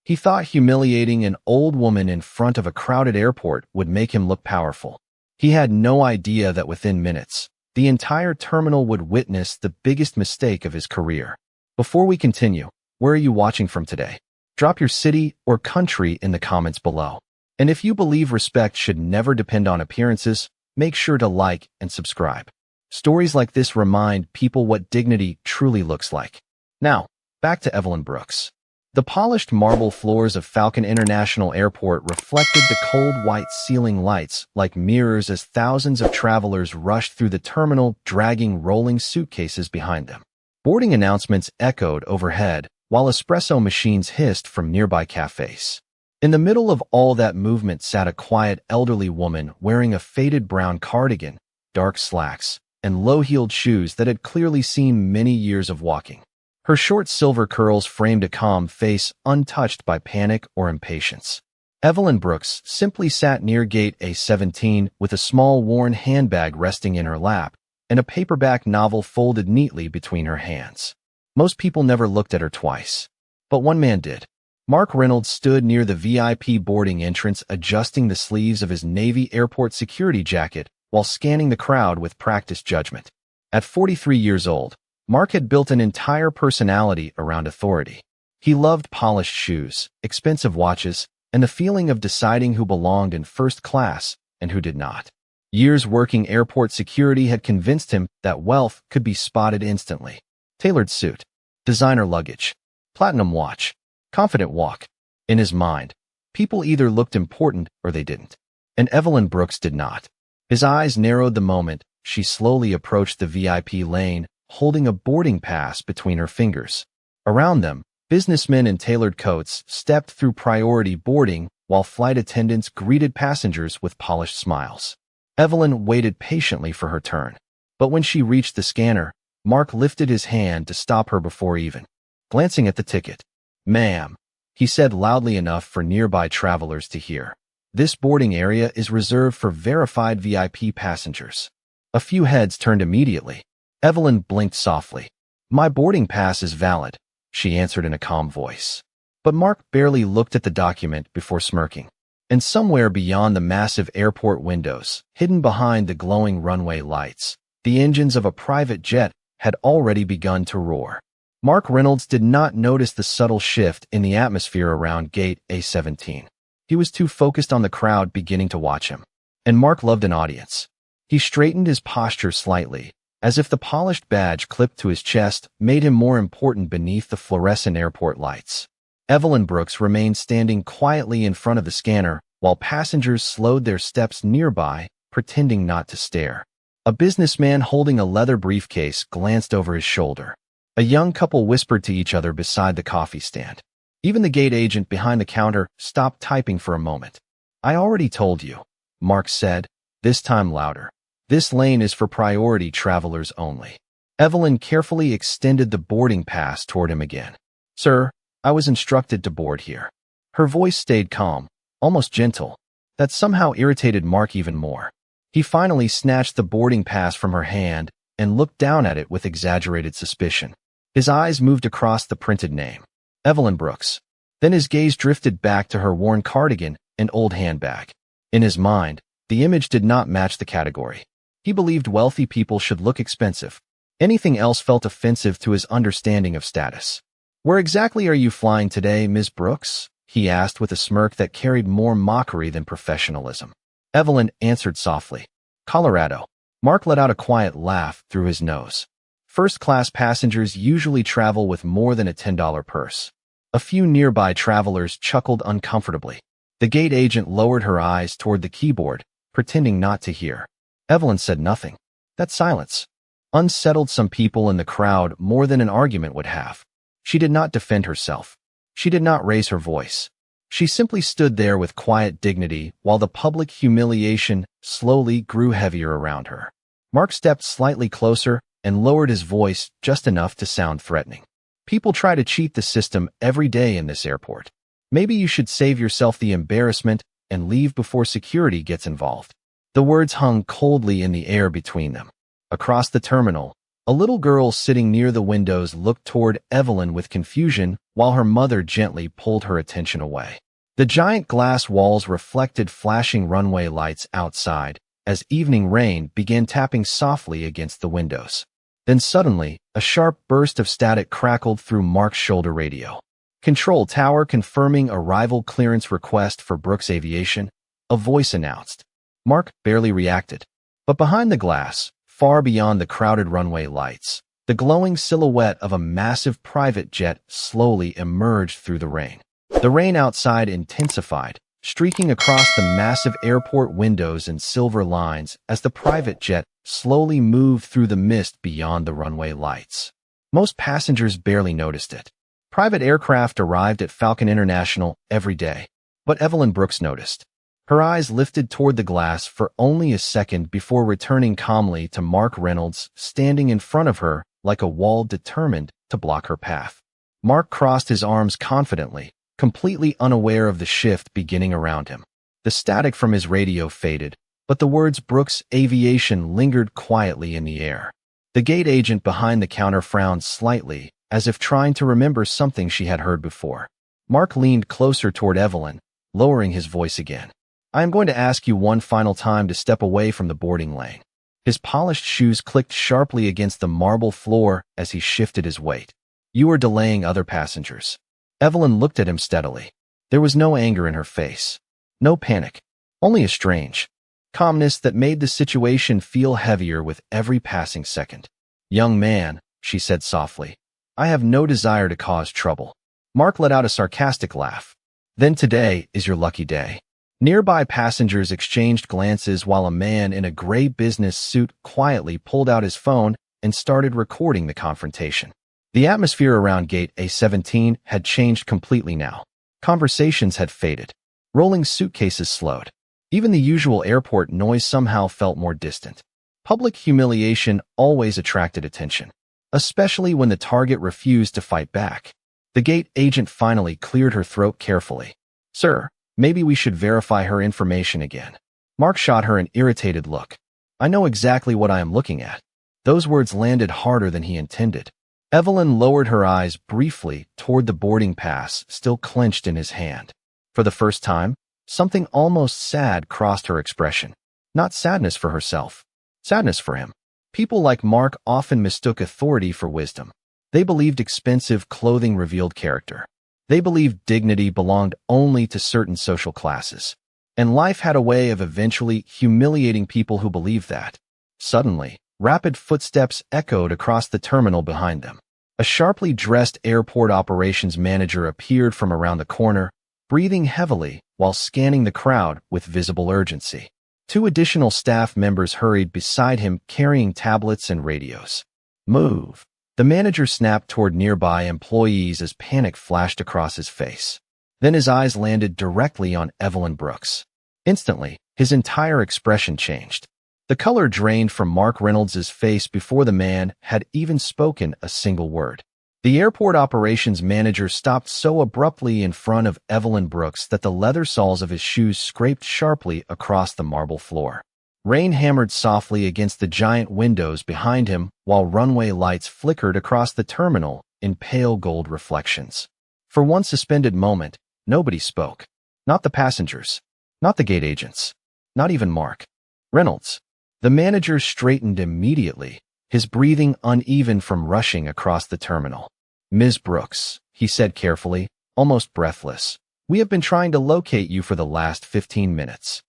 He thought humiliating an old woman in front of a crowded airport would make him look powerful. He had no idea that within minutes, the entire terminal would witness the biggest mistake of his career. Before we continue, where are you watching from today? Drop your city or country in the comments below. And if you believe respect should never depend on appearances, make sure to like and subscribe. Stories like this remind people what dignity truly looks like. Now, back to Evelyn Brooks. The polished marble floors of Falcon International Airport reflected the cold white ceiling lights like mirrors as thousands of travelers rushed through the terminal, dragging rolling suitcases behind them. Boarding announcements echoed overhead, while espresso machines hissed from nearby cafes. In the middle of all that movement sat a quiet elderly woman wearing a faded brown cardigan, dark slacks, and low-heeled shoes that had clearly seen many years of walking. Her short silver curls framed a calm face untouched by panic or impatience. Evelyn Brooks simply sat near gate A17 with a small worn handbag resting in her lap and a paperback novel folded neatly between her hands. Most people never looked at her twice, but one man did. Mark Reynolds stood near the VIP boarding entrance adjusting the sleeves of his Navy airport security jacket while scanning the crowd with practiced judgment. At 43 years old, Mark had built an entire personality around authority. He loved polished shoes, expensive watches, and the feeling of deciding who belonged in first class and who did not. Years working airport security had convinced him that wealth could be spotted instantly. Tailored suit, designer luggage, platinum watch, confident walk. In his mind, people either looked important or they didn't. And Evelyn Brooks did not. His eyes narrowed the moment she slowly approached the VIP lane, holding a boarding pass between her fingers. Around them, businessmen in tailored coats stepped through priority boarding while flight attendants greeted passengers with polished smiles. Evelyn waited patiently for her turn. But when she reached the scanner, Mark lifted his hand to stop her before even glancing at the ticket. "Ma'am," he said loudly enough for nearby travelers to hear. "This boarding area is reserved for verified VIP passengers." A few heads turned immediately. Evelyn blinked softly. "My boarding pass is valid," she answered in a calm voice. But Mark barely looked at the document before smirking. And somewhere beyond the massive airport windows, hidden behind the glowing runway lights, the engines of a private jet had already begun to roar. Mark Reynolds did not notice the subtle shift in the atmosphere around gate A17. He was too focused on the crowd beginning to watch him. And Mark loved an audience. He straightened his posture slightly, as if the polished badge clipped to his chest made him more important beneath the fluorescent airport lights. Evelyn Brooks remained standing quietly in front of the scanner while passengers slowed their steps nearby, pretending not to stare. A businessman holding a leather briefcase glanced over his shoulder. A young couple whispered to each other beside the coffee stand. Even the gate agent behind the counter stopped typing for a moment. "I already told you," Mark said, this time louder. "This lane is for priority travelers only." Evelyn carefully extended the boarding pass toward him again. "Sir, I was instructed to board here." Her voice stayed calm, almost gentle. That somehow irritated Mark even more. He finally snatched the boarding pass from her hand and looked down at it with exaggerated suspicion. His eyes moved across the printed name, Evelyn Brooks. Then his gaze drifted back to her worn cardigan and old handbag. In his mind, the image did not match the category. He believed wealthy people should look expensive. Anything else felt offensive to his understanding of status. "Where exactly are you flying today, Ms. Brooks?" he asked with a smirk that carried more mockery than professionalism. Evelyn answered softly, "Colorado." Mark let out a quiet laugh through his nose. First-class passengers usually travel with more than a $10 purse. A few nearby travelers chuckled uncomfortably. The gate agent lowered her eyes toward the keyboard, pretending not to hear. Evelyn said nothing. That silence unsettled some people in the crowd more than an argument would have. She did not defend herself. She did not raise her voice. She simply stood there with quiet dignity while the public humiliation slowly grew heavier around her. Mark stepped slightly closer and lowered his voice just enough to sound threatening. "People try to cheat the system every day in this airport. Maybe you should save yourself the embarrassment and leave before security gets involved." The words hung coldly in the air between them. Across the terminal, A little girl sitting near the windows looked toward Evelyn with confusion while her mother gently pulled her attention away. The giant glass walls reflected flashing runway lights outside as evening rain began tapping softly against the windows. Then suddenly, a sharp burst of static crackled through Mark's shoulder radio. "Control tower confirming arrival clearance request for Brooks Aviation," a voice announced. Mark barely reacted. But behind the glass, far beyond the crowded runway lights, the glowing silhouette of a massive private jet slowly emerged through the rain. The rain outside intensified, streaking across the massive airport windows in silver lines as the private jet slowly moved through the mist beyond the runway lights. Most passengers barely noticed it. Private aircraft arrived at Falcon International every day, but Evelyn Brooks noticed. Her eyes lifted toward the glass for only a second before returning calmly to Mark Reynolds standing in front of her like a wall determined to block her path. Mark crossed his arms confidently, completely unaware of the shift beginning around him. The static from his radio faded, but the words Brooks Aviation lingered quietly in the air. The gate agent behind the counter frowned slightly, as if trying to remember something she had heard before. Mark leaned closer toward Evelyn, lowering his voice again. "I am going to ask you one final time to step away from the boarding lane." His polished shoes clicked sharply against the marble floor as he shifted his weight. "You are delaying other passengers." Evelyn looked at him steadily. There was no anger in her face. No panic. Only a strange calmness that made the situation feel heavier with every passing second. "Young man," she said softly, "I have no desire to cause trouble." Mark let out a sarcastic laugh. "Then today is your lucky day." Nearby passengers exchanged glances while a man in a gray business suit quietly pulled out his phone and started recording the confrontation. The atmosphere around Gate A17 had changed completely now. Conversations had faded. Rolling suitcases slowed. Even the usual airport noise somehow felt more distant. Public humiliation always attracted attention, especially when the target refused to fight back. The gate agent finally cleared her throat carefully. "Sir, maybe we should verify her information again." Mark shot her an irritated look. "I know exactly what I am looking at." Those words landed harder than he intended. Evelyn lowered her eyes briefly toward the boarding pass still clenched in his hand. For the first time, something almost sad crossed her expression. Not sadness for herself. Sadness for him. People like Mark often mistook authority for wisdom. They believed expensive clothing revealed character. They believed dignity belonged only to certain social classes. And life had a way of eventually humiliating people who believed that. Suddenly, rapid footsteps echoed across the terminal behind them. A sharply dressed airport operations manager appeared from around the corner, breathing heavily while scanning the crowd with visible urgency. Two additional staff members hurried beside him carrying tablets and radios. "Move." The manager snapped toward nearby employees as panic flashed across his face. Then his eyes landed directly on Evelyn Brooks. Instantly, his entire expression changed. The color drained from Mark Reynolds' face before the man had even spoken a single word. The airport operations manager stopped so abruptly in front of Evelyn Brooks that the leather soles of his shoes scraped sharply across the marble floor. Rain hammered softly against the giant windows behind him while runway lights flickered across the terminal in pale gold reflections. For one suspended moment, nobody spoke. Not the passengers. Not the gate agents. Not even Mark Reynolds. The manager straightened immediately, his breathing uneven from rushing across the terminal. "Ms. Brooks," he said carefully, almost breathless, "we have been trying to locate you for the last 15 minutes.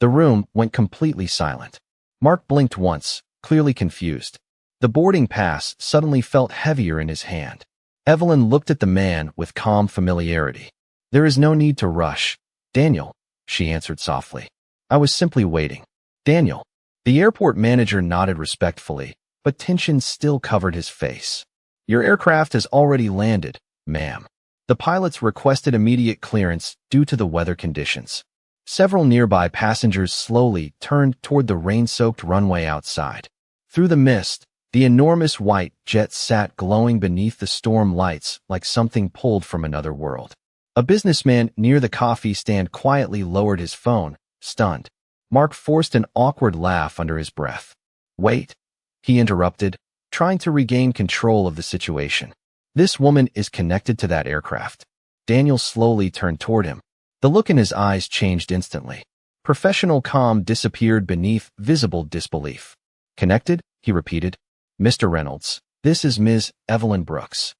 The room went completely silent. Mark blinked once, clearly confused. The boarding pass suddenly felt heavier in his hand. Evelyn looked at the man with calm familiarity. "There is no need to rush, Daniel," she answered softly. "I was simply waiting." "Daniel." The airport manager nodded respectfully, but tension still covered his face. "Your aircraft has already landed, ma'am." The pilots requested immediate clearance due to the weather conditions. Several nearby passengers slowly turned toward the rain-soaked runway outside. Through the mist, the enormous white jet sat glowing beneath the storm lights like something pulled from another world. A businessman near the coffee stand quietly lowered his phone, stunned. Mark forced an awkward laugh under his breath. "Wait," he interrupted, trying to regain control of the situation. This woman is connected to that aircraft. Daniel slowly turned toward him. The look in his eyes changed instantly. Professional calm disappeared beneath visible disbelief. Connected? He repeated. Mr. Reynolds, this is Ms. Evelyn Brooks.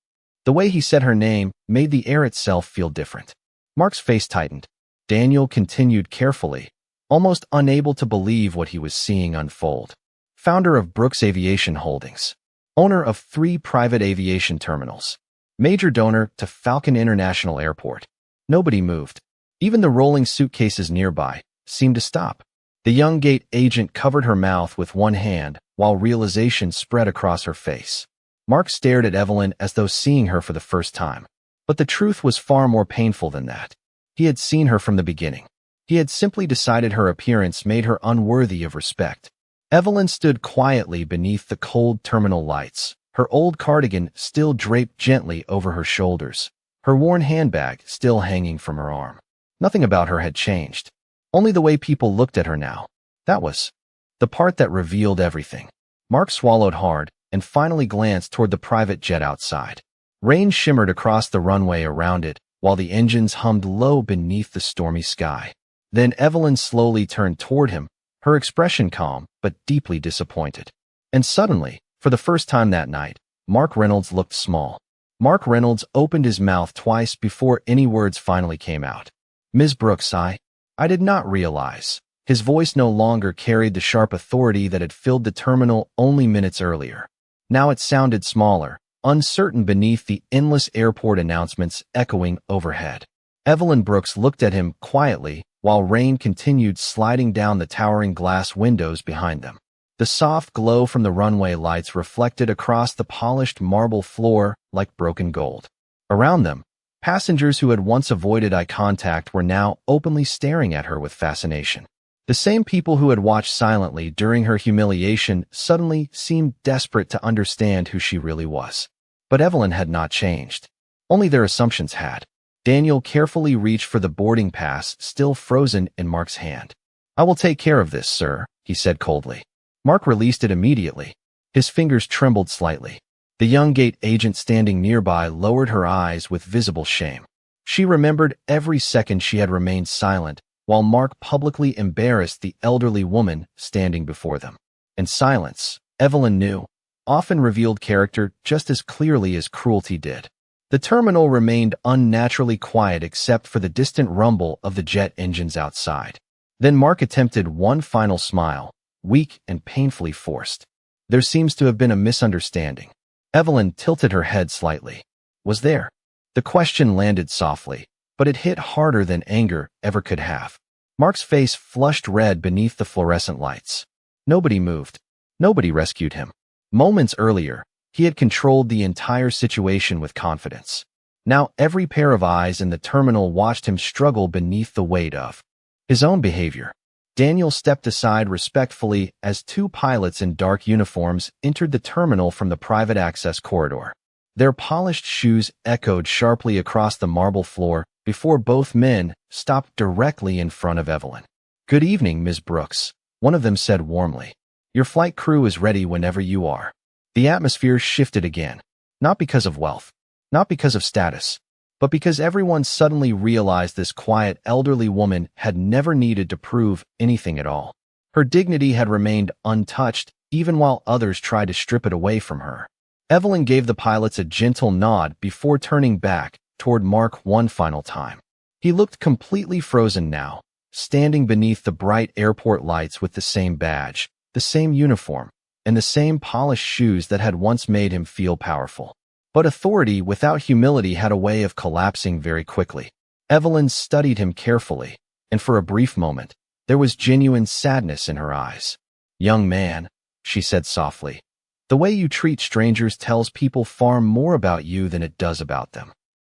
The way he said her name made the air itself feel different. Mark's face tightened. Daniel continued carefully, almost unable to believe what he was seeing unfold. Founder of Brooks Aviation Holdings. Owner of 3 private aviation terminals. Major donor to Falcon International Airport. Nobody moved. Even the rolling suitcases nearby seemed to stop. The young gate agent covered her mouth with one hand while realization spread across her face. Mark stared at Evelyn as though seeing her for the first time. But the truth was far more painful than that. He had seen her from the beginning. He had simply decided her appearance made her unworthy of respect. Evelyn stood quietly beneath the cold terminal lights, her old cardigan still draped gently over her shoulders, her worn handbag still hanging from her arm. Nothing about her had changed. Only the way people looked at her now. That was the part that revealed everything. Mark swallowed hard and finally glanced toward the private jet outside. Rain shimmered across the runway around it, while the engines hummed low beneath the stormy sky. Then Evelyn slowly turned toward him, her expression calm but deeply disappointed. And suddenly, for the first time that night, Mark Reynolds looked small. Mark Reynolds opened his mouth twice before any words finally came out. Ms. Brooks, I did not realize. His voice no longer carried the sharp authority that had filled the terminal only minutes earlier. Now it sounded smaller, uncertain beneath the endless airport announcements echoing overhead. Evelyn Brooks looked at him quietly while rain continued sliding down the towering glass windows behind them. The soft glow from the runway lights reflected across the polished marble floor like broken gold. Around them, passengers who had once avoided eye contact were now openly staring at her with fascination. The same people who had watched silently during her humiliation suddenly seemed desperate to understand who she really was. But Evelyn had not changed. Only their assumptions had. Daniel carefully reached for the boarding pass still frozen in Mark's hand. I will take care of this, sir, he said coldly. Mark released it immediately. His fingers trembled slightly. The young gate agent standing nearby lowered her eyes with visible shame. She remembered every second she had remained silent, while Mark publicly embarrassed the elderly woman standing before them. And silence, Evelyn knew, often revealed character just as clearly as cruelty did. The terminal remained unnaturally quiet except for the distant rumble of the jet engines outside. Then Mark attempted one final smile, weak and painfully forced. There seems to have been a misunderstanding. Evelyn tilted her head slightly. Was there? The question landed softly, but it hit harder than anger ever could have. Mark's face flushed red beneath the fluorescent lights. Nobody moved. Nobody rescued him. Moments earlier, he had controlled the entire situation with confidence. Now every pair of eyes in the terminal watched him struggle beneath the weight of his own behavior. Daniel stepped aside respectfully as 2 pilots in dark uniforms entered the terminal from the private access corridor. Their polished shoes echoed sharply across the marble floor before both men stopped directly in front of Evelyn. Good evening, Ms. Brooks, one of them said warmly. Your flight crew is ready whenever you are. The atmosphere shifted again, not because of wealth, not because of status, but because everyone suddenly realized this quiet elderly woman had never needed to prove anything at all. Her dignity had remained untouched even while others tried to strip it away from her. Evelyn gave the pilots a gentle nod before turning back toward Mark one final time. He looked completely frozen now, standing beneath the bright airport lights with the same badge, the same uniform, and the same polished shoes that had once made him feel powerful. But authority without humility had a way of collapsing very quickly. Evelyn studied him carefully, and for a brief moment, there was genuine sadness in her eyes. Young man, she said softly, the way you treat strangers tells people far more about you than it does about them.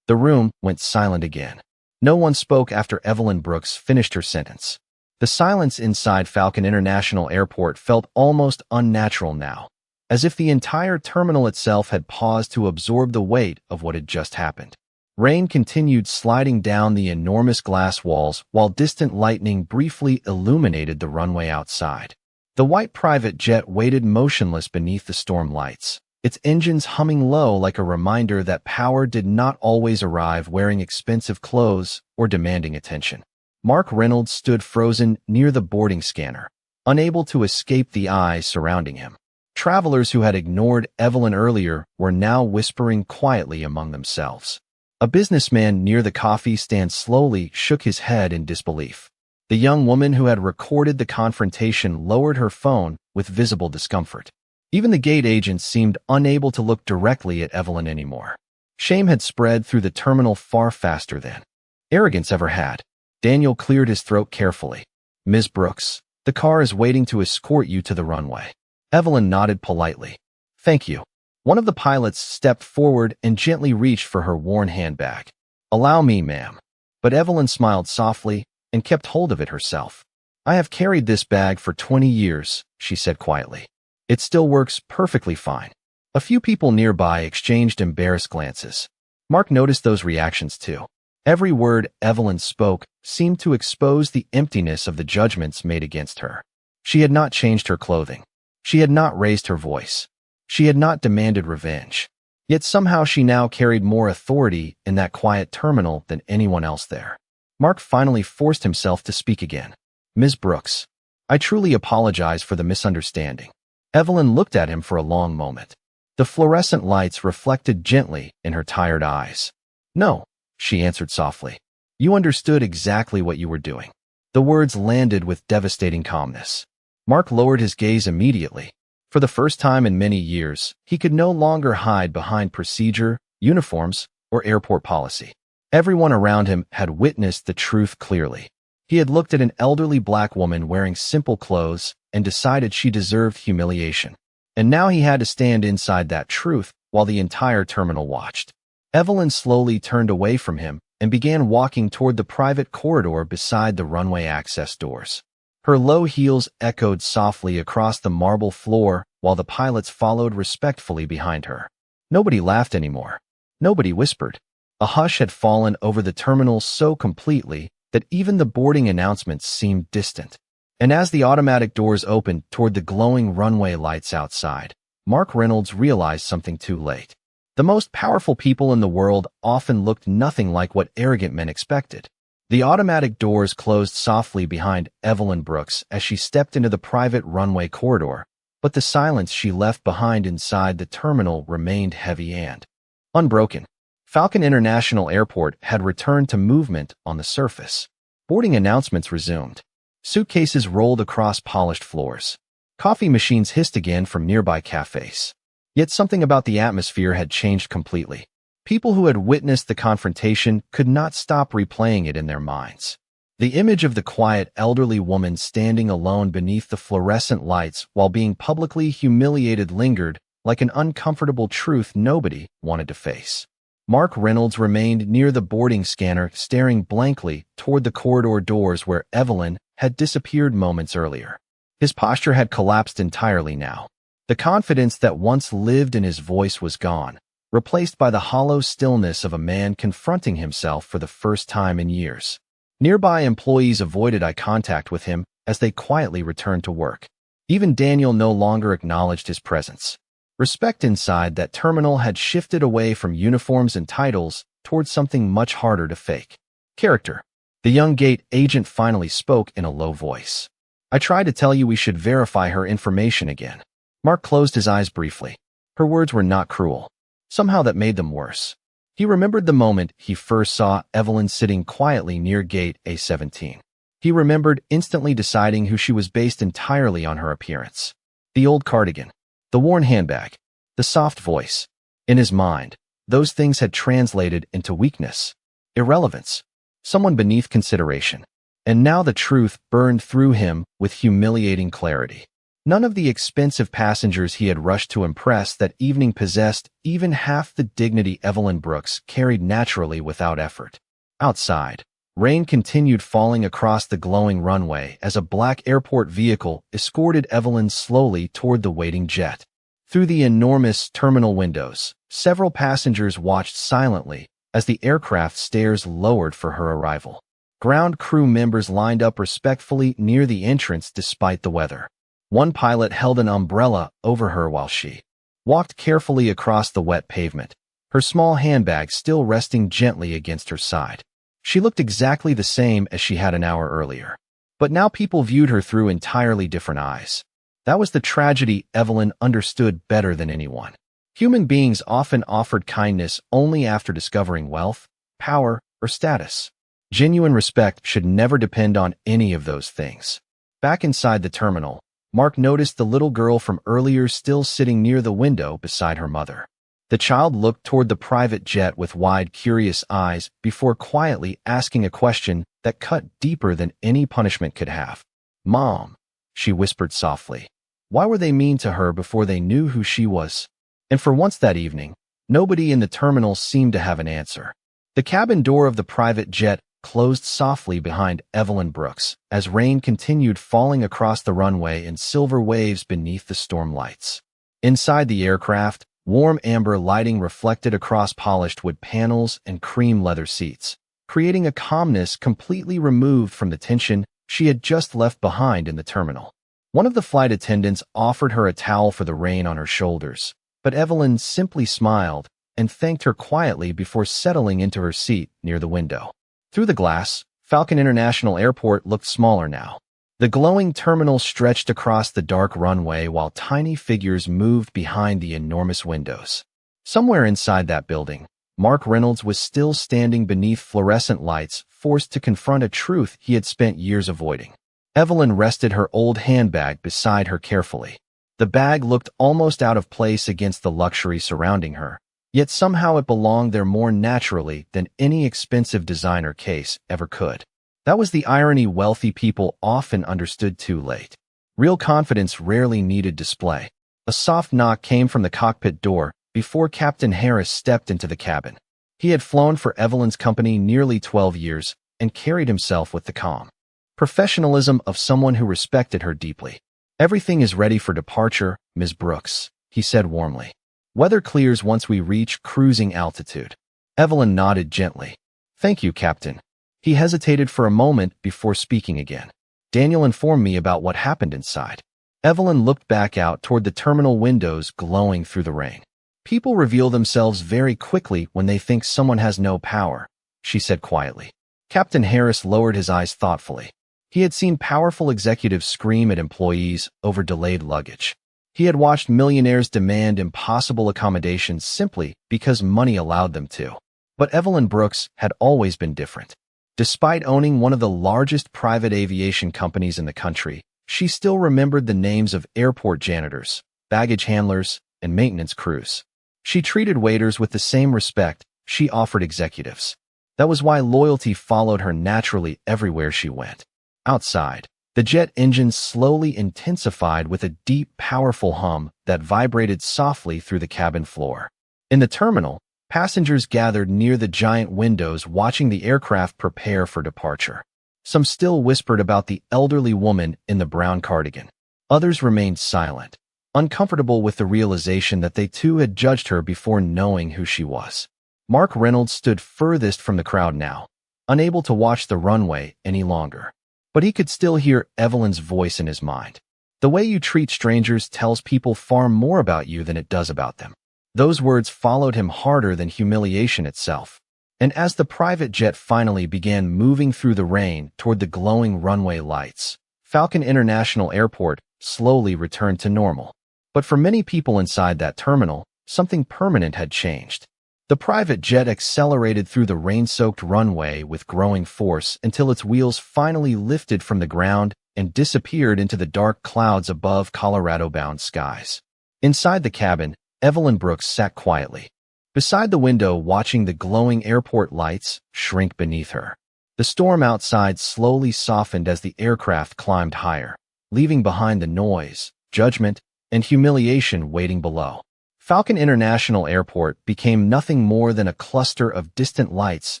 The room went silent again. No one spoke after Evelyn Brooks finished her sentence. The silence inside Falcon International Airport felt almost unnatural now, as if the entire terminal itself had paused to absorb the weight of what had just happened. Rain continued sliding down the enormous glass walls while distant lightning briefly illuminated the runway outside. The white private jet waited motionless beneath the storm lights, its engines humming low like a reminder that power did not always arrive wearing expensive clothes or demanding attention. Mark Reynolds stood frozen near the boarding scanner, unable to escape the eyes surrounding him. Travelers who had ignored Evelyn earlier were now whispering quietly among themselves. A businessman near the coffee stand slowly shook his head in disbelief. The young woman who had recorded the confrontation lowered her phone with visible discomfort. Even the gate agents seemed unable to look directly at Evelyn anymore. Shame had spread through the terminal far faster than arrogance ever had. Daniel cleared his throat carefully. "Ms. Brooks, the car is waiting to escort you to the runway." Evelyn nodded politely. "Thank you." One of the pilots stepped forward and gently reached for her worn handbag. "Allow me, ma'am." But Evelyn smiled softly and kept hold of it herself. "I have carried this bag for 20 years, she said quietly. "It still works perfectly fine." A few people nearby exchanged embarrassed glances. Mark noticed those reactions too. Every word Evelyn spoke seemed to expose the emptiness of the judgments made against her. She had not changed her clothing. She had not raised her voice. She had not demanded revenge. Yet somehow she now carried more authority in that quiet terminal than anyone else there. Mark finally forced himself to speak again. "Ms. Brooks, I truly apologize for the misunderstanding." Evelyn looked at him for a long moment. The fluorescent lights reflected gently in her tired eyes. "No," she answered softly. "You understood exactly what you were doing." The words landed with devastating calmness. Mark lowered his gaze immediately. For the first time in many years, he could no longer hide behind procedure, uniforms, or airport policy. Everyone around him had witnessed the truth clearly. He had looked at an elderly black woman wearing simple clothes and decided she deserved humiliation. And now he had to stand inside that truth while the entire terminal watched. Evelyn slowly turned away from him and began walking toward the private corridor beside the runway access doors. Her low heels echoed softly across the marble floor while the pilots followed respectfully behind her. Nobody laughed anymore. Nobody whispered. A hush had fallen over the terminal so completely that even the boarding announcements seemed distant. And as the automatic doors opened toward the glowing runway lights outside, Mark Reynolds realized something too late. The most powerful people in the world often looked nothing like what arrogant men expected. The automatic doors closed softly behind Evelyn Brooks as she stepped into the private runway corridor, but the silence she left behind inside the terminal remained heavy and unbroken. Falcon International Airport had returned to movement on the surface. Boarding announcements resumed. Suitcases rolled across polished floors. Coffee machines hissed again from nearby cafes. Yet something about the atmosphere had changed completely. People who had witnessed the confrontation could not stop replaying it in their minds. The image of the quiet elderly woman standing alone beneath the fluorescent lights while being publicly humiliated lingered like an uncomfortable truth nobody wanted to face. Mark Reynolds remained near the boarding scanner, staring blankly toward the corridor doors where Evelyn had disappeared moments earlier. His posture had collapsed entirely now. The confidence that once lived in his voice was gone, replaced by the hollow stillness of a man confronting himself for the first time in years. Nearby employees avoided eye contact with him as they quietly returned to work. Even Daniel no longer acknowledged his presence. Respect inside that terminal had shifted away from uniforms and titles towards something much harder to fake. Character. The young gate agent finally spoke in a low voice. "I tried to tell you we should verify her information again." Mark closed his eyes briefly. Her words were not cruel. Somehow that made them worse. He remembered the moment he first saw Evelyn sitting quietly near gate A17. He remembered instantly deciding who she was based entirely on her appearance. The old cardigan, the worn handbag, the soft voice. In his mind, those things had translated into weakness, irrelevance, someone beneath consideration. And now the truth burned through him with humiliating clarity. None of the expensive passengers he had rushed to impress that evening possessed even half the dignity Evelyn Brooks carried naturally without effort. Outside, rain continued falling across the glowing runway as a black airport vehicle escorted Evelyn slowly toward the waiting jet. Through the enormous terminal windows, several passengers watched silently as the aircraft stairs lowered for her arrival. Ground crew members lined up respectfully near the entrance despite the weather. One pilot held an umbrella over her while she walked carefully across the wet pavement, her small handbag still resting gently against her side. She looked exactly the same as she had an hour earlier. But now people viewed her through entirely different eyes. That was the tragedy Evelyn understood better than anyone. Human beings often offered kindness only after discovering wealth, power, or status. Genuine respect should never depend on any of those things. Back inside the terminal, Mark noticed the little girl from earlier still sitting near the window beside her mother. The child looked toward the private jet with wide, curious eyes before quietly asking a question that cut deeper than any punishment could have. "Mom," she whispered softly. Why were they mean to her before they knew who she was? And for once that evening, nobody in the terminal seemed to have an answer. The cabin door of the private jet closed softly behind Evelyn Brooks as rain continued falling across the runway in silver waves beneath the storm lights. Inside the aircraft, warm amber lighting reflected across polished wood panels and cream leather seats, creating a calmness completely removed from the tension she had just left behind in the terminal. One of the flight attendants offered her a towel for the rain on her shoulders, but Evelyn simply smiled and thanked her quietly before settling into her seat near the window. Through the glass, Falcon International Airport looked smaller now. The glowing terminal stretched across the dark runway while tiny figures moved behind the enormous windows. Somewhere inside that building, Mark Reynolds was still standing beneath fluorescent lights, forced to confront a truth he had spent years avoiding. Evelyn rested her old handbag beside her carefully. The bag looked almost out of place against the luxury surrounding her, yet somehow it belonged there more naturally than any expensive designer case ever could. That was the irony wealthy people often understood too late. Real confidence rarely needed display. A soft knock came from the cockpit door before Captain Harris stepped into the cabin. He had flown for Evelyn's company nearly 12 years and carried himself with the calm professionalism of someone who respected her deeply. "Everything is ready for departure, Ms. Brooks," he said warmly. "Weather clears once we reach cruising altitude." Evelyn nodded gently. "Thank you, Captain." He hesitated for a moment before speaking again. "Daniel informed me about what happened inside." Evelyn looked back out toward the terminal windows glowing through the rain. "People reveal themselves very quickly when they think someone has no power," she said quietly. Captain Harris lowered his eyes thoughtfully. He had seen powerful executives scream at employees over delayed luggage. He had watched millionaires demand impossible accommodations simply because money allowed them to. But Evelyn Brooks had always been different. Despite owning one of the largest private aviation companies in the country, she still remembered the names of airport janitors, baggage handlers, and maintenance crews. She treated waiters with the same respect she offered executives. That was why loyalty followed her naturally everywhere she went. Outside, the jet engine slowly intensified with a deep, powerful hum that vibrated softly through the cabin floor. In the terminal, passengers gathered near the giant windows watching the aircraft prepare for departure. Some still whispered about the elderly woman in the brown cardigan. Others remained silent, uncomfortable with the realization that they too had judged her before knowing who she was. Mark Reynolds stood furthest from the crowd now, unable to watch the runway any longer. But he could still hear Evelyn's voice in his mind. "The way you treat strangers tells people far more about you than it does about them." Those words followed him harder than humiliation itself. And as the private jet finally began moving through the rain toward the glowing runway lights, Falcon International Airport slowly returned to normal. But for many people inside that terminal, something permanent had changed. The private jet accelerated through the rain-soaked runway with growing force until its wheels finally lifted from the ground and disappeared into the dark clouds above Colorado-bound skies. Inside the cabin, Evelyn Brooks sat quietly, beside the window watching the glowing airport lights shrink beneath her. The storm outside slowly softened as the aircraft climbed higher, leaving behind the noise, judgment, and humiliation waiting below. Falcon International Airport became nothing more than a cluster of distant lights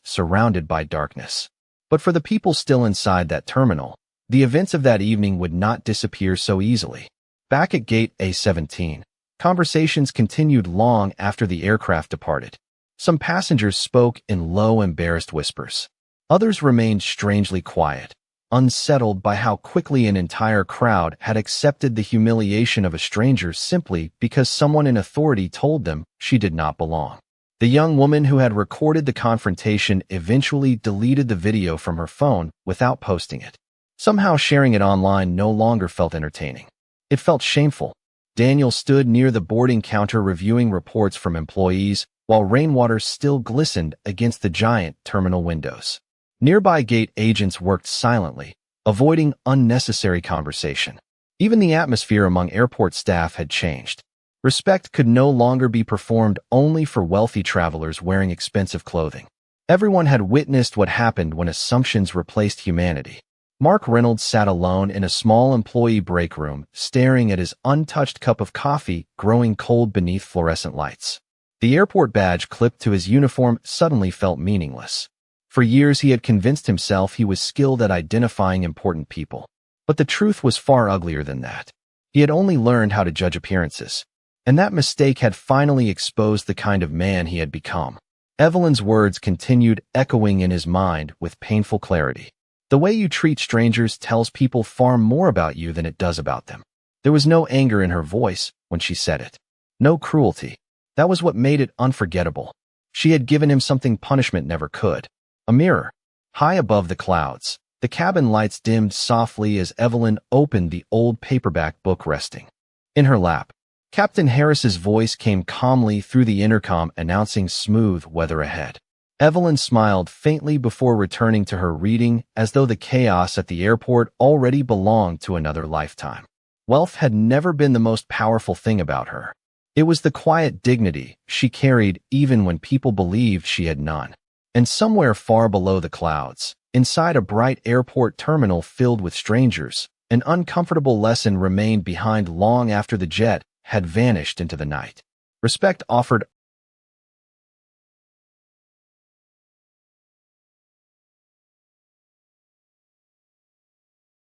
surrounded by darkness. But for the people still inside that terminal, the events of that evening would not disappear so easily. Back at Gate A17, conversations continued long after the aircraft departed. Some passengers spoke in low, embarrassed whispers. Others remained strangely quiet, unsettled by how quickly an entire crowd had accepted the humiliation of a stranger simply because someone in authority told them she did not belong. The young woman who had recorded the confrontation eventually deleted the video from her phone without posting it. Somehow sharing it online no longer felt entertaining. It felt shameful. Daniel stood near the boarding counter reviewing reports from employees while rainwater still glistened against the giant terminal windows. Nearby gate agents worked silently, avoiding unnecessary conversation. Even the atmosphere among airport staff had changed. Respect could no longer be performed only for wealthy travelers wearing expensive clothing. Everyone had witnessed what happened when assumptions replaced humanity. Mark Reynolds sat alone in a small employee break room, staring at his untouched cup of coffee growing cold beneath fluorescent lights. The airport badge clipped to his uniform suddenly felt meaningless. For years he had convinced himself he was skilled at identifying important people. But the truth was far uglier than that. He had only learned how to judge appearances. And that mistake had finally exposed the kind of man he had become. Evelyn's words continued echoing in his mind with painful clarity. The way you treat strangers tells people far more about you than it does about them. There was no anger in her voice when she said it. No cruelty. That was what made it unforgettable. She had given him something punishment never could. A mirror. High above the clouds, the cabin lights dimmed softly as Evelyn opened the old paperback book resting in her lap. Captain Harris's voice came calmly through the intercom announcing smooth weather ahead. Evelyn smiled faintly before returning to her reading as though the chaos at the airport already belonged to another lifetime. Wealth had never been the most powerful thing about her. It was the quiet dignity she carried even when people believed she had none. And somewhere far below the clouds, inside a bright airport terminal filled with strangers, an uncomfortable lesson remained behind long after the jet had vanished into the night. Respect offered